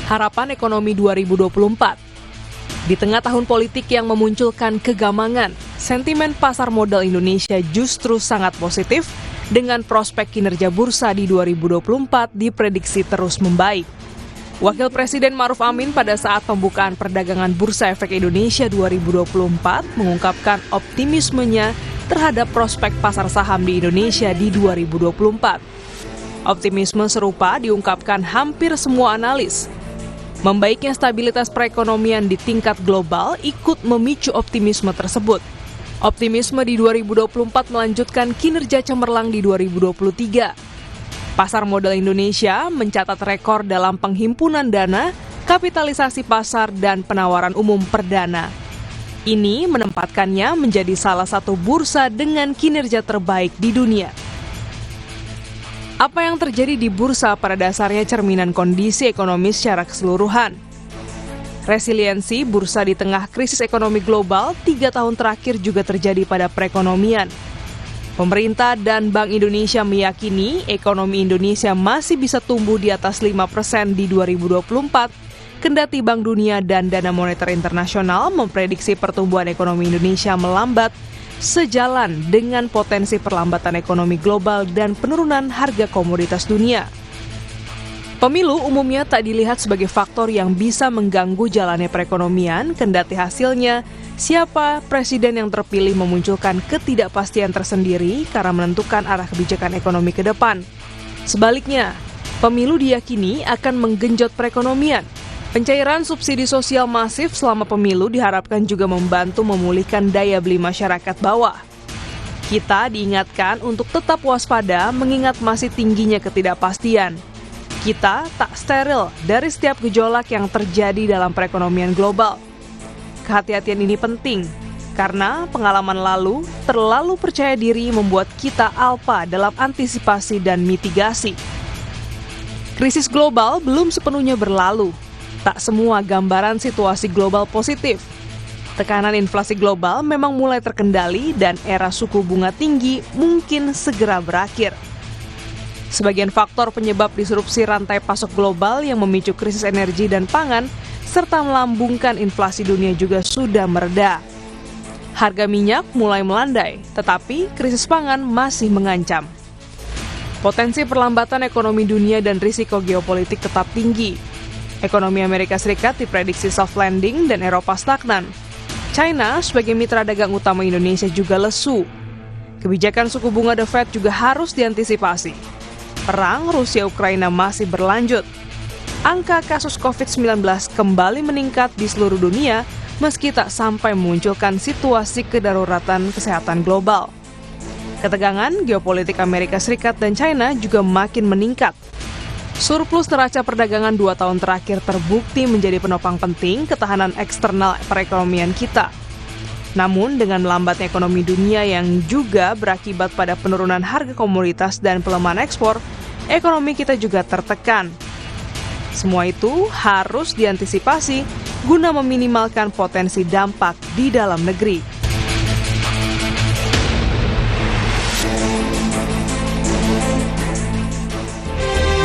Harapan Ekonomi 2024. Di tengah tahun politik yang memunculkan kegamangan, sentimen pasar modal Indonesia justru sangat positif dengan prospek kinerja bursa di 2024 diprediksi terus membaik. Wakil Presiden Ma'ruf Amin pada saat pembukaan perdagangan Bursa Efek Indonesia 2024 mengungkapkan optimismenya terhadap prospek pasar saham di Indonesia di 2024. Optimisme serupa diungkapkan hampir semua analis. Membaiknya stabilitas perekonomian di tingkat global ikut memicu optimisme tersebut. Optimisme di 2024 melanjutkan kinerja cemerlang di 2023. Pasar modal Indonesia mencatat rekor dalam penghimpunan dana, kapitalisasi pasar, dan penawaran umum perdana. Ini menempatkannya menjadi salah satu bursa dengan kinerja terbaik di dunia. Apa yang terjadi di bursa pada dasarnya cerminan kondisi ekonomi secara keseluruhan. Resiliensi bursa di tengah krisis ekonomi global 3 tahun terakhir juga terjadi pada perekonomian. Pemerintah dan Bank Indonesia meyakini ekonomi Indonesia masih bisa tumbuh di atas 5% di 2024, kendati Bank Dunia dan Dana Moneter Internasional memprediksi pertumbuhan ekonomi Indonesia melambat sejalan dengan potensi perlambatan ekonomi global dan penurunan harga komoditas dunia. Pemilu umumnya tak dilihat sebagai faktor yang bisa mengganggu jalannya perekonomian, kendati hasilnya siapa presiden yang terpilih memunculkan ketidakpastian tersendiri karena menentukan arah kebijakan ekonomi ke depan. Sebaliknya, pemilu diyakini akan menggenjot perekonomian. Pencairan subsidi sosial masif selama pemilu diharapkan juga membantu memulihkan daya beli masyarakat bawah. Kita diingatkan untuk tetap waspada mengingat masih tingginya ketidakpastian. Kita tak steril dari setiap gejolak yang terjadi dalam perekonomian global. Kehati-hatian ini penting, karena pengalaman lalu terlalu percaya diri membuat kita alpa dalam antisipasi dan mitigasi. Krisis global belum sepenuhnya berlalu. Tak semua gambaran situasi global positif. Tekanan inflasi global memang mulai terkendali dan era suku bunga tinggi mungkin segera berakhir. Sebagian faktor penyebab disrupsi rantai pasok global yang memicu krisis energi dan pangan serta melambungkan inflasi dunia juga sudah mereda. Harga minyak mulai melandai, tetapi krisis pangan masih mengancam. Potensi perlambatan ekonomi dunia dan risiko geopolitik tetap tinggi. Ekonomi Amerika Serikat diprediksi soft landing dan Eropa stagnan. China sebagai mitra dagang utama Indonesia juga lesu. Kebijakan suku bunga The Fed juga harus diantisipasi. Perang Rusia-Ukraina masih berlanjut. Angka kasus COVID-19 kembali meningkat di seluruh dunia meski tak sampai memunculkan situasi kedaruratan kesehatan global. Ketegangan geopolitik Amerika Serikat dan China juga makin meningkat. Surplus neraca perdagangan 2 tahun terakhir terbukti menjadi penopang penting ketahanan eksternal perekonomian kita. Namun dengan lambatnya ekonomi dunia yang juga berakibat pada penurunan harga komoditas dan pelemahan ekspor, ekonomi kita juga tertekan. Semua itu harus diantisipasi guna meminimalkan potensi dampak di dalam negeri.